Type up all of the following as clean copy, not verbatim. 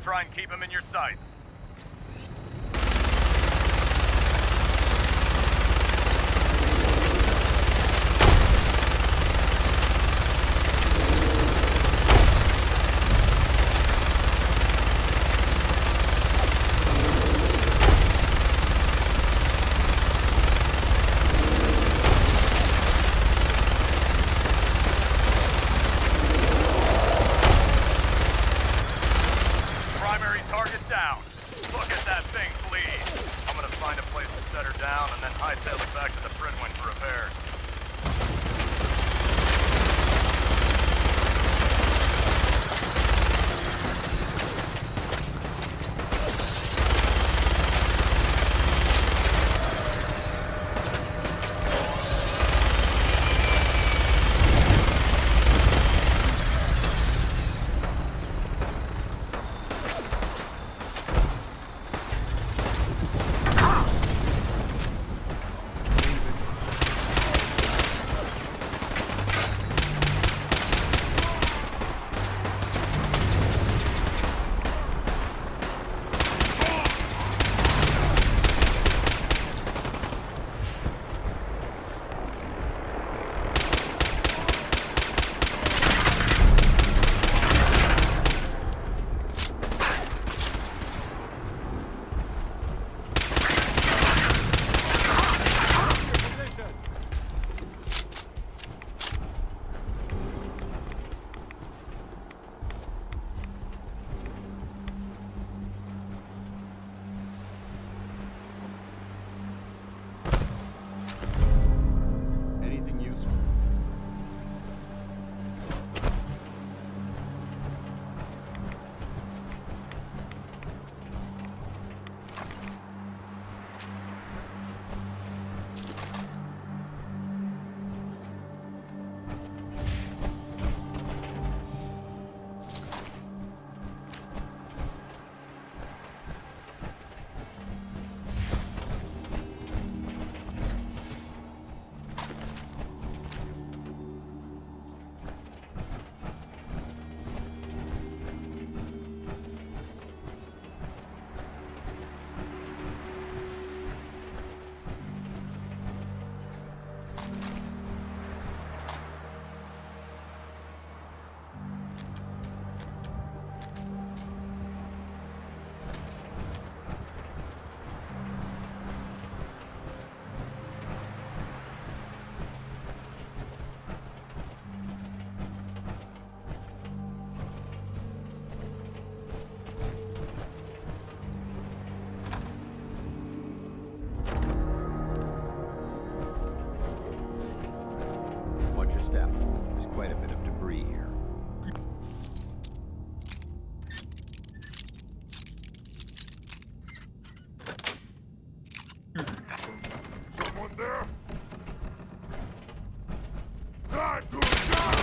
try and keep him in your sights. Primary target down. Look at that thing bleed. I'm gonna find a place to set her down and then hightail it back to the Fridwin for repairs. Anything useful? Watch your step. There's quite a bit of debris here. Someone there? God, good God!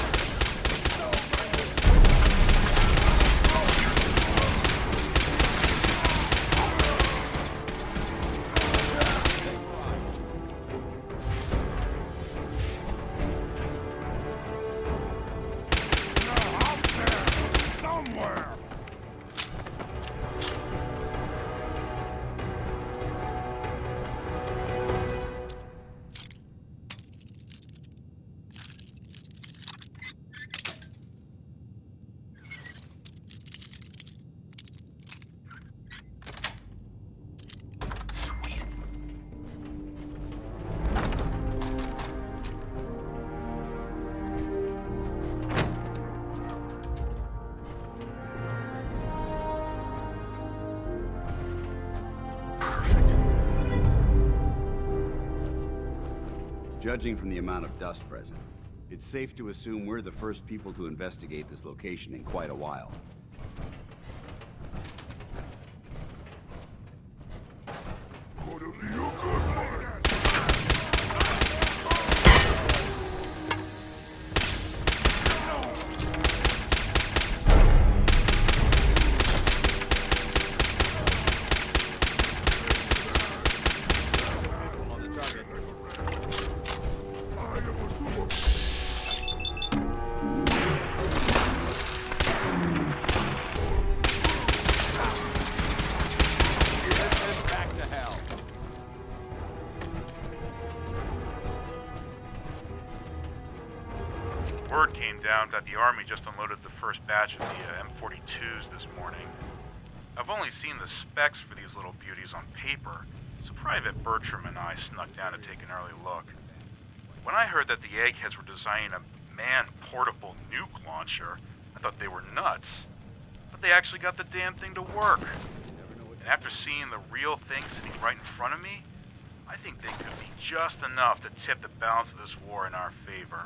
Out there! Somewhere! Judging from the amount of dust present, it's safe to assume we're the first people to investigate this location in quite a while. Gonna be a good one! Word came down that the Army just unloaded the first batch of the M42s this morning. I've only seen the specs for these little beauties on paper, so Private Bertram and I snuck down to take an early look. When I heard that the eggheads were designing a man-portable nuke launcher, I thought they were nuts. But they actually got the damn thing to work. And after seeing the real thing sitting right in front of me, I think they could be just enough to tip the balance of this war in our favor.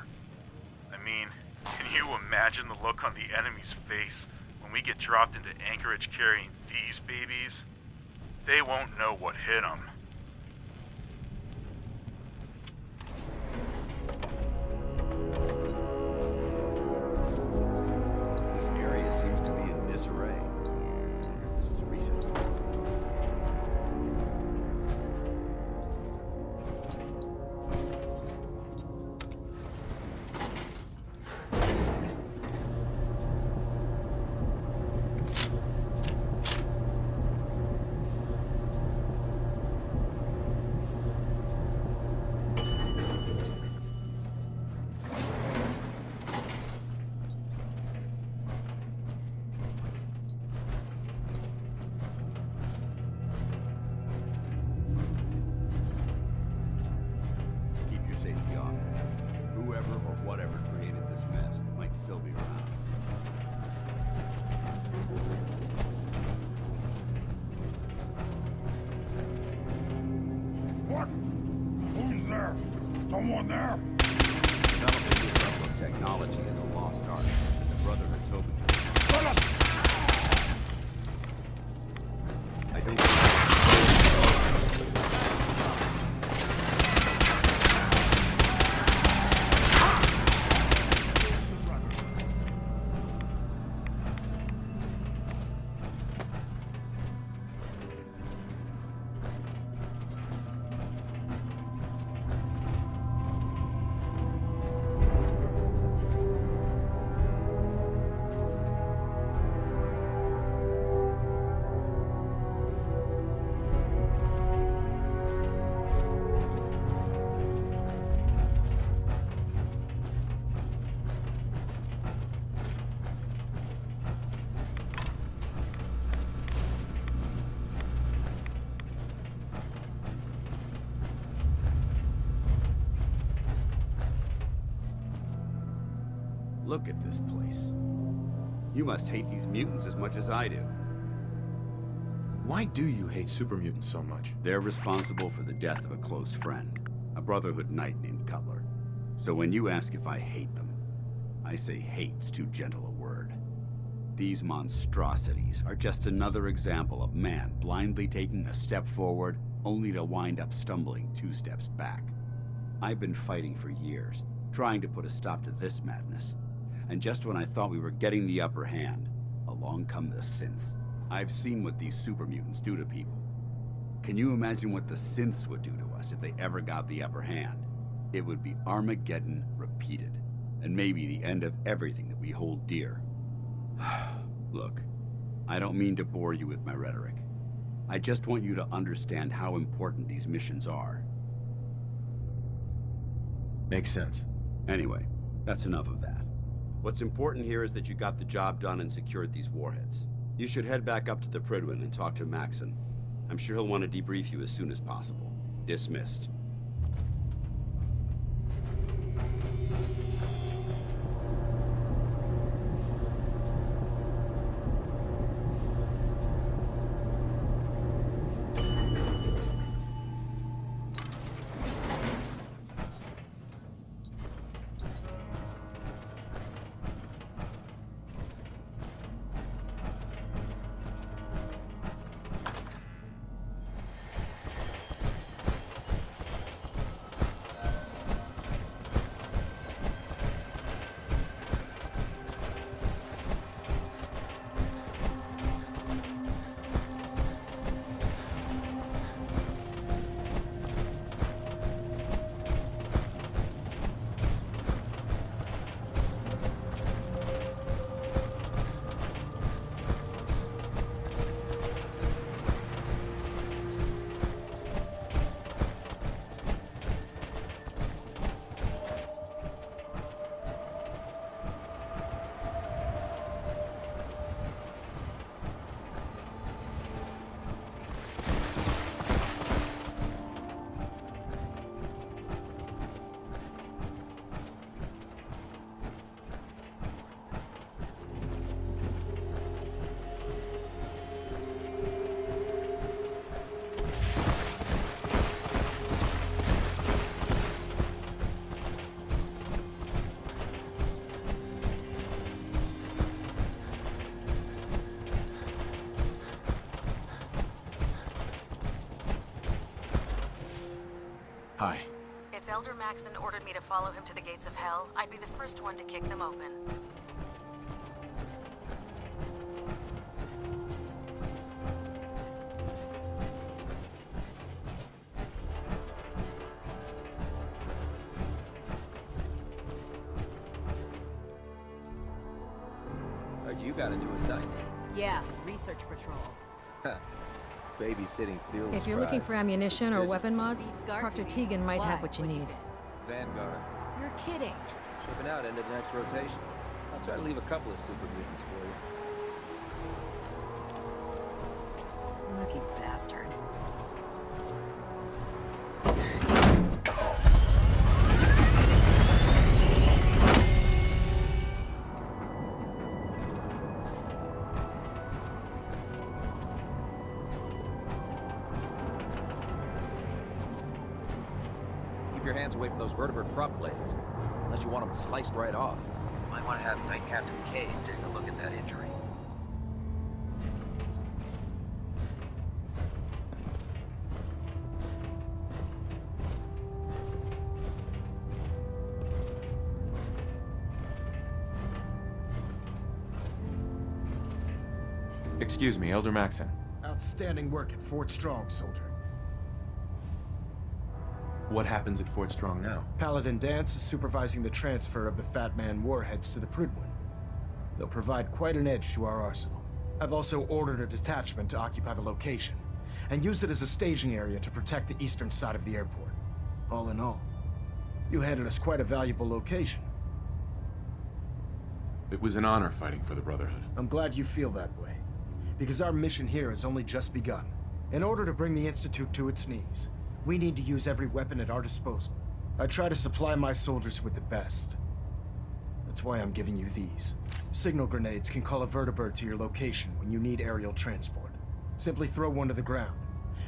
I mean, can you imagine the look on the enemy's face when we get dropped into Anchorage carrying these babies? They won't know what hit them. This area seems to be in disarray. I wonder if this is recent. Keep your safety on. Whoever or whatever created this mess might still be around. What? Who's there? Someone there? Developing this level of technology is a lost art. The Brotherhood's hoping to... I don't... Look at this place. You must hate these mutants as much as I do. Why do you hate super mutants so much? They're responsible for the death of a close friend, a Brotherhood knight named Cutler. So when you ask if I hate them, I say hate's too gentle a word. These monstrosities are just another example of man blindly taking a step forward only to wind up stumbling 2 steps back. I've been fighting for years, trying to put a stop to this madness. And just when I thought we were getting the upper hand, along come the synths. I've seen what these super mutants do to people. Can you imagine what the synths would do to us if they ever got the upper hand? It would be Armageddon repeated, and maybe the end of everything that we hold dear. Look, I don't mean to bore you with my rhetoric. I just want you to understand how important these missions are. Makes sense. Anyway, that's enough of that. What's important here is that you got the job done and secured these warheads. You should head back up to the Prydwen and talk to Maxon. I'm sure he'll want to debrief you as soon as possible. Dismissed. Hi. If Elder Maxon ordered me to follow him to the gates of hell, I'd be the first one to kick them open. Heard you got a new assignment. Yeah, research patrol. Babysitting field If you're looking for ammunition or Suspicious. weapon mods, Proctor Teagan might have what you need. Vanguard. You're kidding. Shipping out end of next rotation. I'll try to leave a couple of super mutants for you. Lucky bastard. Keep your hands away from those vertebrate prop blades, unless you want them sliced right off. Might want to have Night Captain Cade take a look at that injury. Excuse me, Elder Maxon. Outstanding work at Fort Strong, soldier. What happens at Fort Strong now? Paladin Dance is supervising the transfer of the Fat Man warheads to the Prydwen. They'll provide quite an edge to our arsenal. I've also ordered a detachment to occupy the location, and use it as a staging area to protect the eastern side of the airport. All in all, you handed us quite a valuable location. It was an honor fighting for the Brotherhood. I'm glad you feel that way, because our mission here has only just begun. In order to bring the Institute to its knees, we need to use every weapon at our disposal. I try to supply my soldiers with the best. That's why I'm giving you these. Signal grenades can call a vertibird to your location when you need aerial transport. Simply throw one to the ground,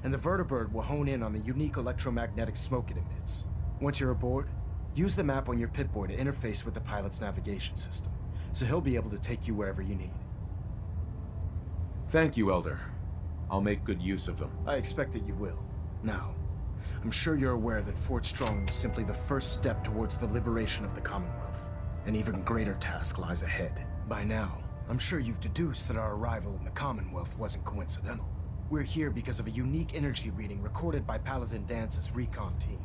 and the vertibird will hone in on the unique electromagnetic smoke it emits. Once you're aboard, use the map on your Pip-Boy to interface with the pilot's navigation system, so he'll be able to take you wherever you need. Thank you, Elder. I'll make good use of them. I expect that you will. Now, I'm sure you're aware that Fort Strong was simply the first step towards the liberation of the Commonwealth. An even greater task lies ahead. By now, I'm sure you've deduced that our arrival in the Commonwealth wasn't coincidental. We're here because of a unique energy reading recorded by Paladin Dance's recon team.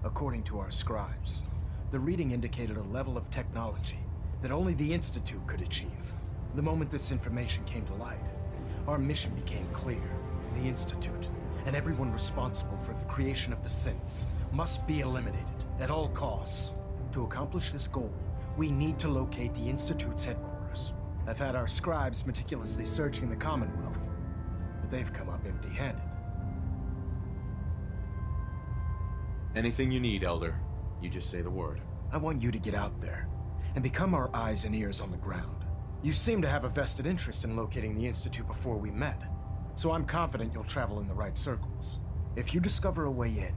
According to our scribes, the reading indicated a level of technology that only the Institute could achieve. The moment this information came to light, our mission became clear. The Institute, and everyone responsible for the creation of the synths, must be eliminated at all costs. To accomplish this goal, we need to locate the Institute's headquarters. I've had our scribes meticulously searching the Commonwealth, but they've come up empty-handed. Anything you need, Elder. You just say the word. I want you to get out there and become our eyes and ears on the ground. You seem to have a vested interest in locating the Institute before we met, so I'm confident you'll travel in the right circles. If you discover a way in,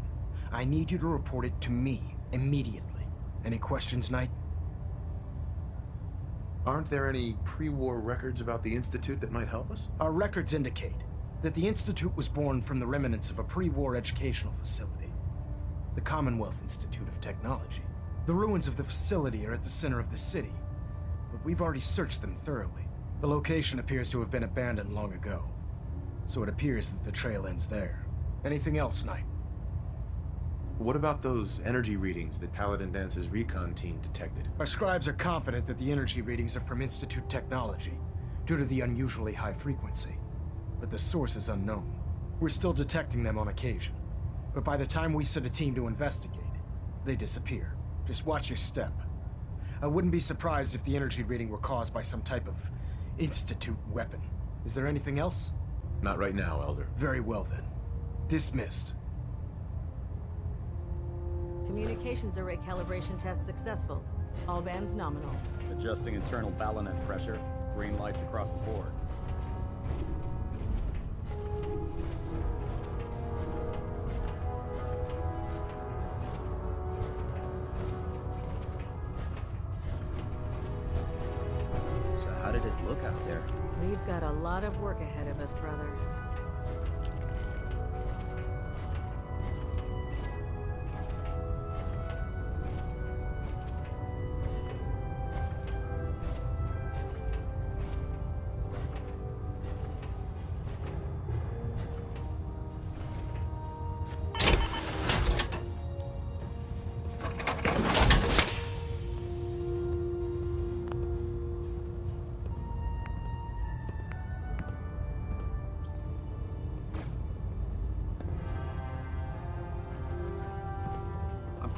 I need you to report it to me immediately. Any questions, Knight? Aren't there any pre-war records about the Institute that might help us? Our records indicate that the Institute was born from the remnants of a pre-war educational facility, the Commonwealth Institute of Technology. The ruins of the facility are at the center of the city, but we've already searched them thoroughly. The location appears to have been abandoned long ago, so it appears that the trail ends there. Anything else, Knight? What about those energy readings that Paladin Dance's recon team detected? Our scribes are confident that the energy readings are from Institute technology, due to the unusually high frequency. But the source is unknown. We're still detecting them on occasion, but by the time we send a team to investigate, they disappear. Just watch your step. I wouldn't be surprised if the energy reading were caused by some type of Institute weapon. Is there anything else? Not right now, Elder. Very well then. Dismissed. Communications array calibration test successful. All bands nominal. Adjusting internal ballonet pressure. Green lights across the board. So how did it look out there? We've got a lot of work ahead of us, brother.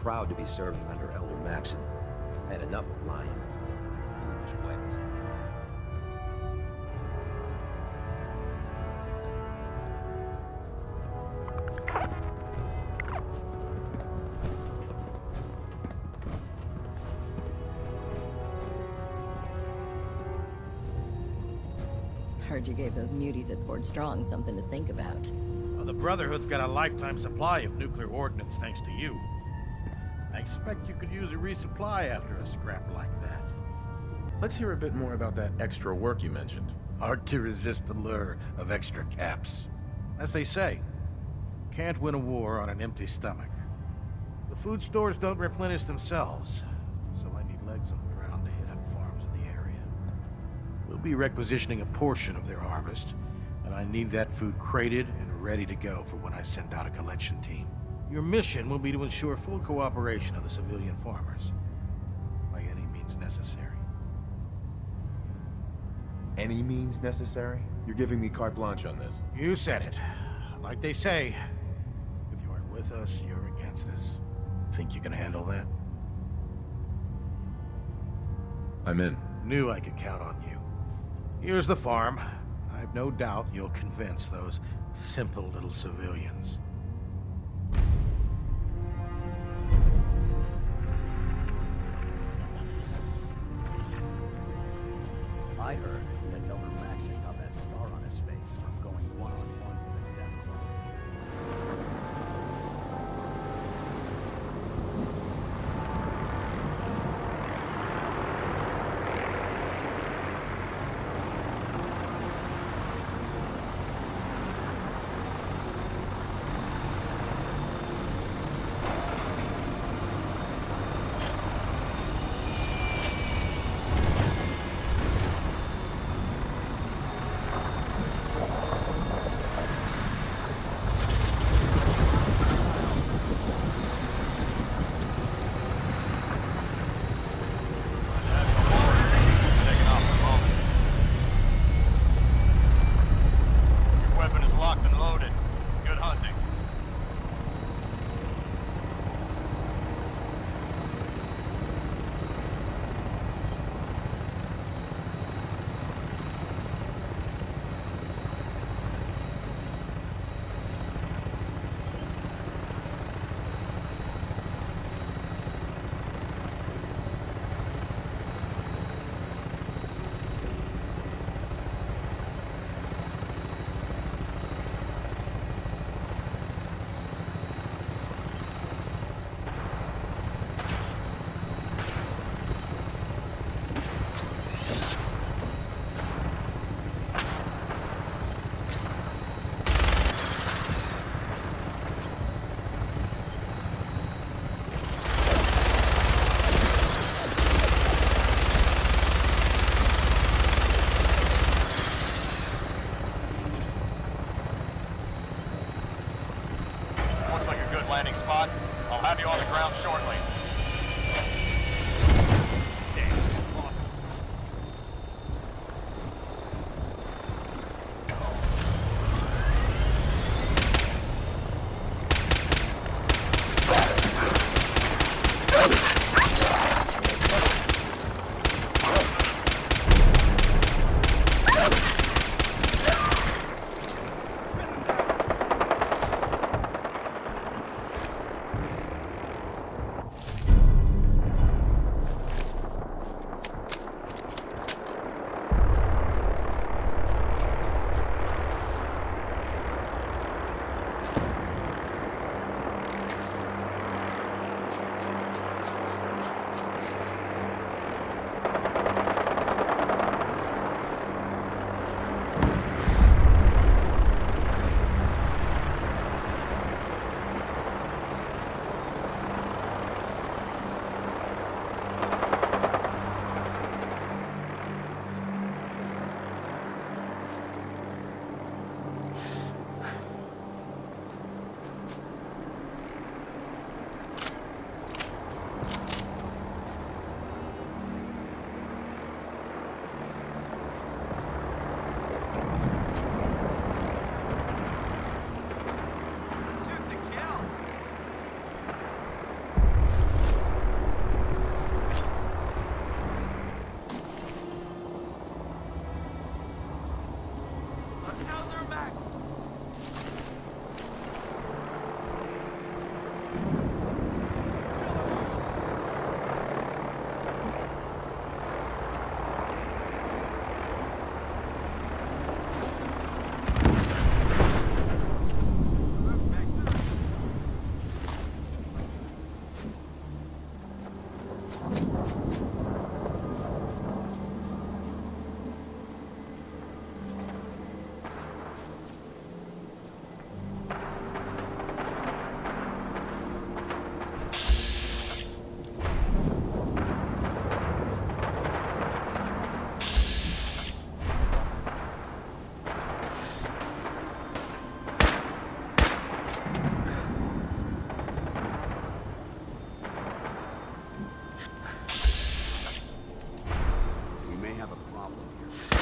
proud to be serving under Elder Maxon. I had enough of lions and his foolish ways. Heard you gave those muties at Fort Strong something to think about. Well, the Brotherhood's got a lifetime supply of nuclear ordnance thanks to you. I expect you could use a resupply after a scrap like that. Let's hear a bit more about that extra work you mentioned. Hard to resist the lure of extra caps. As they say, can't win a war on an empty stomach. The food stores don't replenish themselves, so I need legs on the ground to hit up farms in the area. We'll be requisitioning a portion of their harvest, and I need that food crated and ready to go for when I send out a collection team. Your mission will be to ensure full cooperation of the civilian farmers, by any means necessary. Any means necessary? You're giving me carte blanche on this. You said it. Like they say, if you aren't with us, you're against us. Think you can handle that? I'm in. Knew I could count on you. Here's the farm. I've no doubt you'll convince those simple little civilians. I heard that Elder Maxon got that scar on his face from going one-on-one with a death clone. We may have a problem here.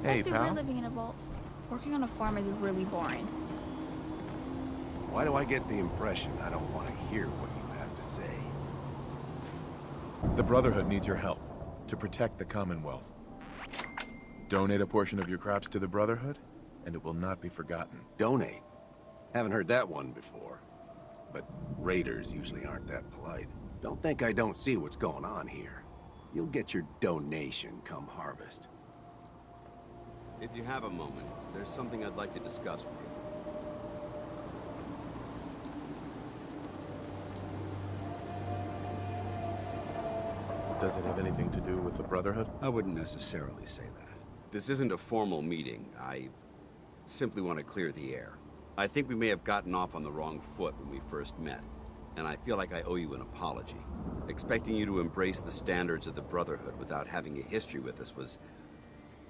Hey, Must be pal. weird living in a vault. Working on a farm is really boring. Why do I get the impression I don't want to hear what you have to say? The Brotherhood needs your help to protect the Commonwealth. Donate a portion of your crops to the Brotherhood, and it will not be forgotten. Donate? Haven't heard that one before. But raiders usually aren't that polite. Don't think I don't see what's going on here. You'll get your donation come harvest. If you have a moment, there's something I'd like to discuss with you. Does it have anything to do with the Brotherhood? I wouldn't necessarily say that. This isn't a formal meeting. I simply want to clear the air. I think we may have gotten off on the wrong foot when we first met, and I feel like I owe you an apology. Expecting you to embrace the standards of the Brotherhood without having a history with us was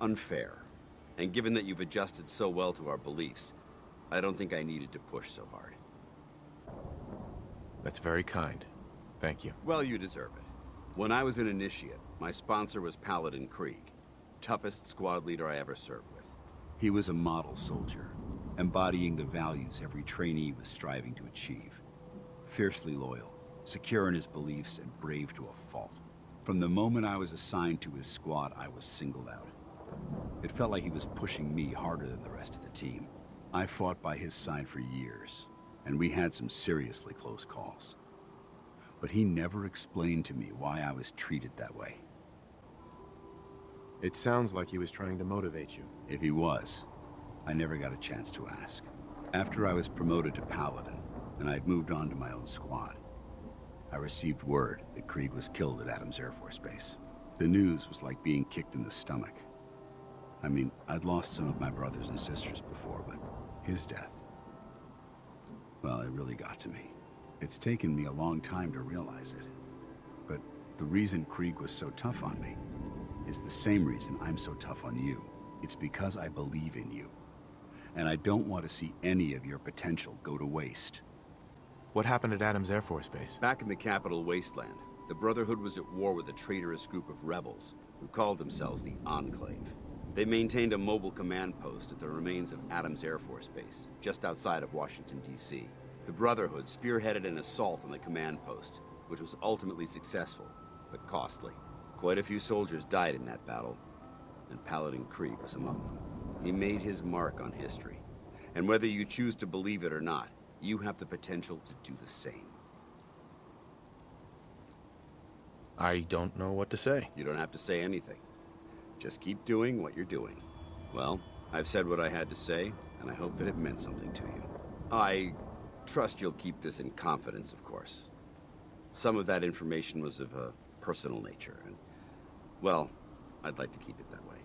unfair. And given that you've adjusted so well to our beliefs, I don't think I needed to push so hard. That's very kind. Thank you. Well, you deserve it. When I was an initiate, my sponsor was Paladin Krieg, toughest squad leader I ever served with. He was a model soldier, embodying the values every trainee was striving to achieve. Fiercely loyal, secure in his beliefs, and brave to a fault. From the moment I was assigned to his squad, I was singled out. It felt like he was pushing me harder than the rest of the team. I fought by his side for years, and we had some seriously close calls. But he never explained to me why I was treated that way. It sounds like he was trying to motivate you. If he was, I never got a chance to ask. After I was promoted to Paladin, and I'd moved on to my own squad, I received word that Krieg was killed at Adams Air Force Base. The news was like being kicked in the stomach. I mean, I'd lost some of my brothers and sisters before, but his death, well, it really got to me. It's taken me a long time to realize it. But the reason Krieg was so tough on me is the same reason I'm so tough on you. It's because I believe in you. And I don't want to see any of your potential go to waste. What happened at Adams Air Force Base? Back in the capital wasteland, the Brotherhood was at war with a traitorous group of rebels who called themselves the Enclave. They maintained a mobile command post at the remains of Adams Air Force Base, just outside of Washington, D.C. The Brotherhood spearheaded an assault on the command post, which was ultimately successful, but costly. Quite a few soldiers died in that battle, and Paladin Krieg was among them. He made his mark on history. And whether you choose to believe it or not, you have the potential to do the same. I don't know what to say. You don't have to say anything. Just keep doing what you're doing. Well, I've said what I had to say, and I hope that it meant something to you. I trust you'll keep this in confidence, of course. Some of that information was of a personal nature, and, well, I'd like to keep it that way.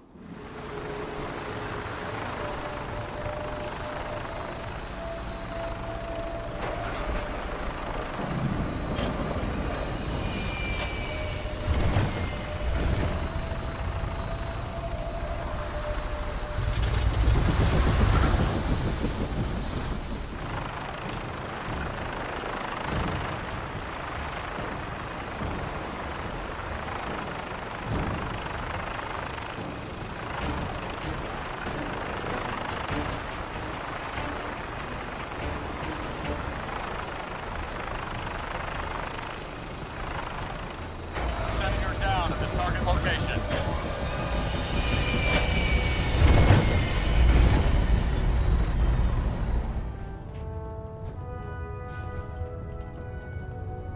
Sending her down at the target location.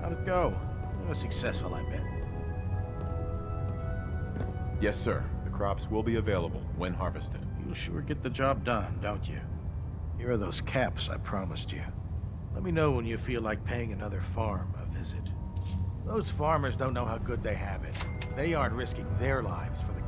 How'd it go? It was successful, I bet. Yes, sir. The crops will be available when harvested. You'll sure get the job done, don't you? Here are those caps I promised you. Let me know when you feel like paying another farm a visit. Those farmers don't know how good they have it. They aren't risking their lives for the